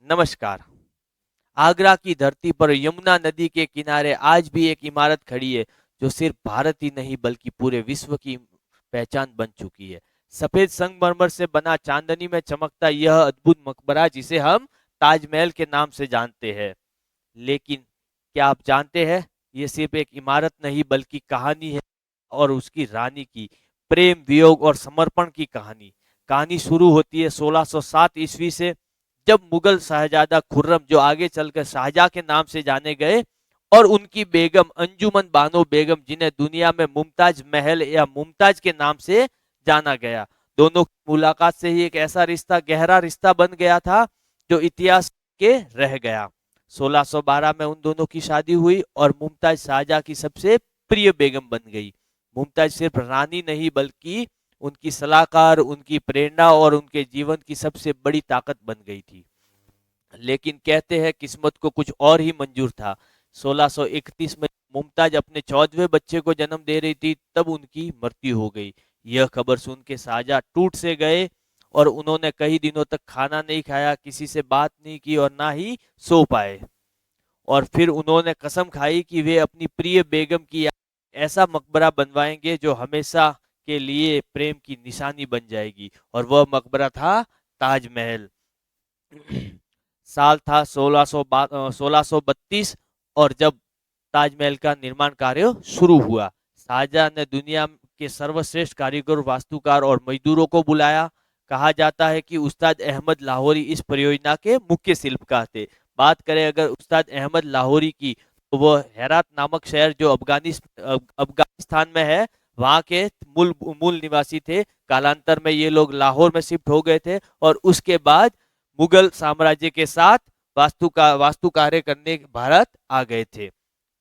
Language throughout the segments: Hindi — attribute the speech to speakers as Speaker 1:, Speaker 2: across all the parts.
Speaker 1: नमस्कार। आगरा की धरती पर यमुना नदी के किनारे आज भी एक इमारत खड़ी है जो सिर्फ भारत ही नहीं बल्कि पूरे विश्व की पहचान बन चुकी है। सफेद संगमरमर से बना चांदनी में चमकता यह अद्भुत मकबरा जिसे हम ताजमहल के नाम से जानते हैं। लेकिन क्या आप जानते हैं, ये सिर्फ एक इमारत नहीं बल्कि कहानी है, और उसकी रानी की प्रेम, वियोग और समर्पण की कहानी। कहानी शुरू होती है 1607 ईस्वी से, जब मुगल शहजादा खुर्रम, जो आगे चलकर शाहजहां के नाम से जाने गए, और उनकी बेगम अंजुमन बानो बेगम, जिन्हें दुनिया में मुमताज महल या मुमताज के नाम से जाना गया, दोनों की मुलाकात से ही एक ऐसा रिश्ता, गहरा रिश्ता बन गया था जो इतिहास के रह गया। 1612 में उन दोनों की शादी हुई और मुमताज शाहजहां की सबसे प्रिय बेगम बन गई। मुमताज सिर्फ रानी नहीं बल्कि उनकी सलाहकार, उनकी प्रेरणा और उनके जीवन की सबसे बड़ी ताकत बन गई थी। लेकिन कहते हैं किस्मत को कुछ और ही मंजूर था। 1631 में मुमताज अपने 14वें बच्चे को जन्म दे रही थी, तब उनकी मृत्यु हो गई। यह खबर सुन के शाहजहां टूट से गए और उन्होंने कई दिनों तक खाना नहीं खाया, किसी से बात नहीं की और ना ही सो पाए। और फिर उन्होंने कसम खाई कि वे अपनी प्रिय बेगम की ऐसा मकबरा बनवाएंगे जो हमेशा के लिए प्रेम की निशानी बन जाएगी, और वह मकबरा था ताजमहल। साल था 1632, और जब ताजमहल का निर्माण कार्य शुरू हुआ, शाहजहां ने दुनिया के सर्वश्रेष्ठ कारीगर, वास्तुकार और मजदूरों को बुलाया। कहा जाता है कि उस्ताद अहमद लाहौरी इस परियोजना के मुख्य शिल्पकार थे। बात करें अगर उस्ताद अहमद लाहौरी की, तो वह हेरात नामक शहर जो अफगानिस्तान में है, वहाँ के मूल मूल निवासी थे। कालांतर में ये लोग लाहौर में शिफ्ट हो गए थे और उसके बाद मुगल साम्राज्य के साथ वास्तु कार्य करने भारत आ गए थे।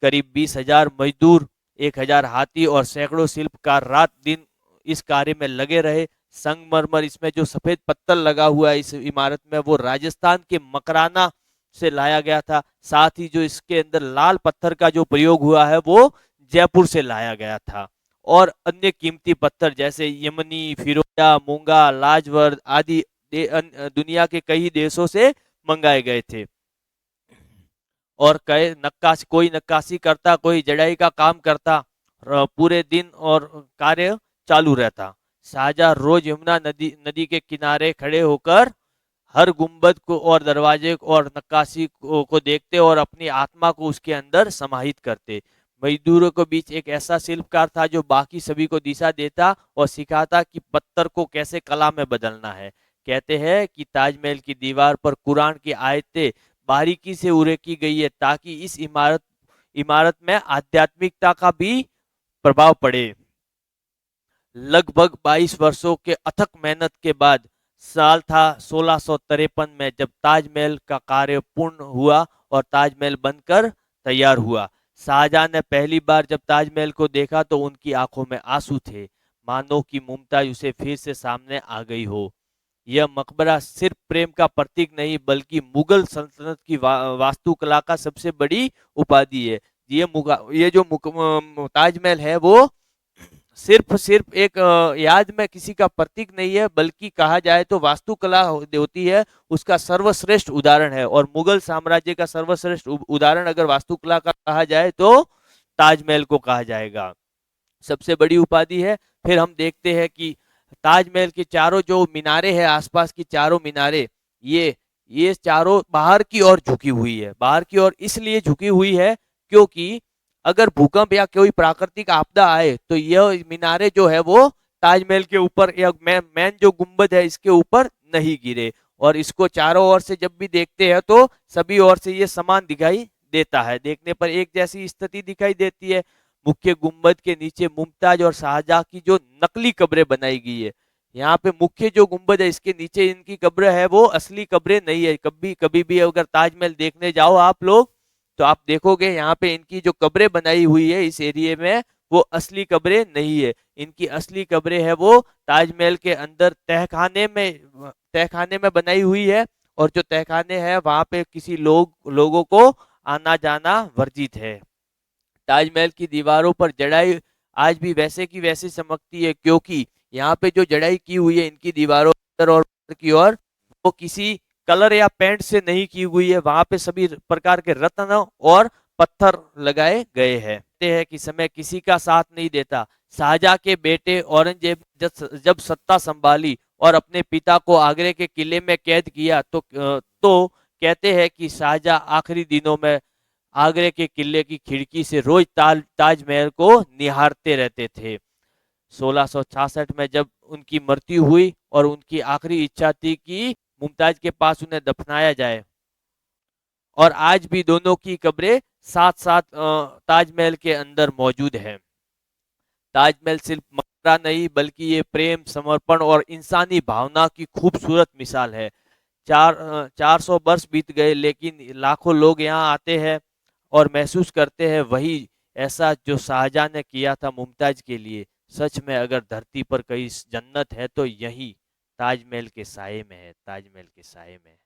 Speaker 1: करीब 20,000 मजदूर, 1,000 हाथी और सैकड़ों शिल्पकार रात दिन इस कार्य में लगे रहे। संगमरमर, इसमें जो सफेद पत्थर लगा हुआ है इस इमारत में, वो राजस्थान के मकराना से लाया गया था। साथ ही जो इसके अंदर लाल पत्थर का जो प्रयोग हुआ है वो जयपुर से लाया गया था। और अन्य कीमती पत्थर जैसे यमनी, फिरोजा, मूंगा, लाजवर्द आदि दुनिया के कई देशों से मंगाए गए थे। और कई नक्काशी, कोई नक्काशी करता, कोई जड़ाई का काम करता, पूरे दिन और कार्य चालू रहता। शाहजहां रोज यमुना नदी नदी के किनारे खड़े होकर हर गुंबद को और दरवाजे को और नक्काशी को देखते और अपनी आत्मा को उसके अंदर समाहित करते। मजदूरों के बीच एक ऐसा शिल्पकार था जो बाकी सभी को दिशा देता और सिखाता कि पत्थर को कैसे कला में बदलना है। कहते हैं कि ताजमहल की दीवार पर कुरान की आयतें बारीकी से उरेकी गई है ताकि इस इमारत इमारत में आध्यात्मिकता का भी प्रभाव पड़े। लगभग 22 वर्षों के अथक मेहनत के बाद साल था 1653 में जब ताजमहल का कार्य पूर्ण हुआ और ताजमहल बनकर तैयार हुआ। शाहजहां ने पहली बार जब ताजमहल को देखा तो उनकी आंखों में आंसू थे, मानो कि मुमताज उसे फिर से सामने आ गई हो। यह मकबरा सिर्फ प्रेम का प्रतीक नहीं बल्कि मुगल सल्तनत की वास्तुकला का सबसे बड़ी उपाधि है। ये जो ताजमहल है वो सिर्फ सिर्फ एक याद में किसी का प्रतीक नहीं है, बल्कि कहा जाए तो वास्तुकला होती है उसका सर्वश्रेष्ठ उदाहरण है। और मुगल साम्राज्य का सर्वश्रेष्ठ उदाहरण अगर वास्तुकला का कहा जाए तो ताजमहल को कहा जाएगा, सबसे बड़ी उपाधि है। फिर हम देखते हैं कि ताजमहल के चारों जो मीनारे हैं, आसपास की चारों मीनारे, ये चारों बाहर की ओर झुकी हुई है। बाहर की ओर इसलिए झुकी हुई है क्योंकि अगर भूकंप या कोई प्राकृतिक आपदा आए तो यह मीनारे जो है वो ताजमहल के ऊपर या मेन जो गुंबद है इसके ऊपर नहीं गिरे। और इसको चारों ओर से जब भी देखते हैं तो सभी ओर से ये समान दिखाई देता है, देखने पर एक जैसी स्थिति दिखाई देती है। मुख्य गुंबद के नीचे मुमताज और शाहजहां की जो नकली कब्रें बनाई गई है, यहाँ पे मुख्य जो गुंबद है इसके नीचे इनकी कब्र है वो असली कब्रें नहीं है। कभी कभी भी अगर ताजमहल देखने जाओ आप लोग तो आप देखोगे यहाँ पे इनकी जो कब्रें बनाई हुई है इस एरिया में वो असली कब्रें नहीं है। इनकी असली कब्रें है वो ताजमहल के अंदर तहखाने में बनाई हुई है। और जो तहखाने हैं वहां पे किसी लोगों को आना जाना वर्जित है। ताजमहल की दीवारों पर जड़ाई आज भी वैसे की वैसे चमकती है क्योंकि यहाँ पे जो जड़ाई की हुई है इनकी दीवारों पर और की ओर, वो किसी कलर या पेंट से नहीं की हुई है, वहां पे सभी प्रकार के रत्न और पत्थर लगाए गए हैं। कहते हैं कि समय किसी का साथ नहीं देता। शाहजहां के बेटे औरंगजेब जब सत्ता संभाली और अपने पिता को आगरे के किले में कैद किया तो कहते हैं कि शाहजहां आखिरी दिनों में आगरे के किले की खिड़की से रोज ताजमहल को निहारते रहते थे। 1666 में जब उनकी मृत्यु हुई और उनकी आखिरी इच्छा थी कि मुमताज के पास उन्हें दफनाया जाए, और आज भी दोनों की कब्रें साथ साथ ताजमहल के अंदर मौजूद है। ताजमहल सिर्फ मकबरा नहीं बल्कि ये प्रेम, समर्पण और इंसानी भावना की खूबसूरत मिसाल है। 400 वर्ष बीत गए लेकिन लाखों लोग यहाँ आते हैं और महसूस करते हैं वही ऐसा जो शाहजहां ने किया था मुमताज के लिए। सच में अगर धरती पर कहीं जन्नत है तो यही ताजमहल के साये में है, ताजमहल के साये में है।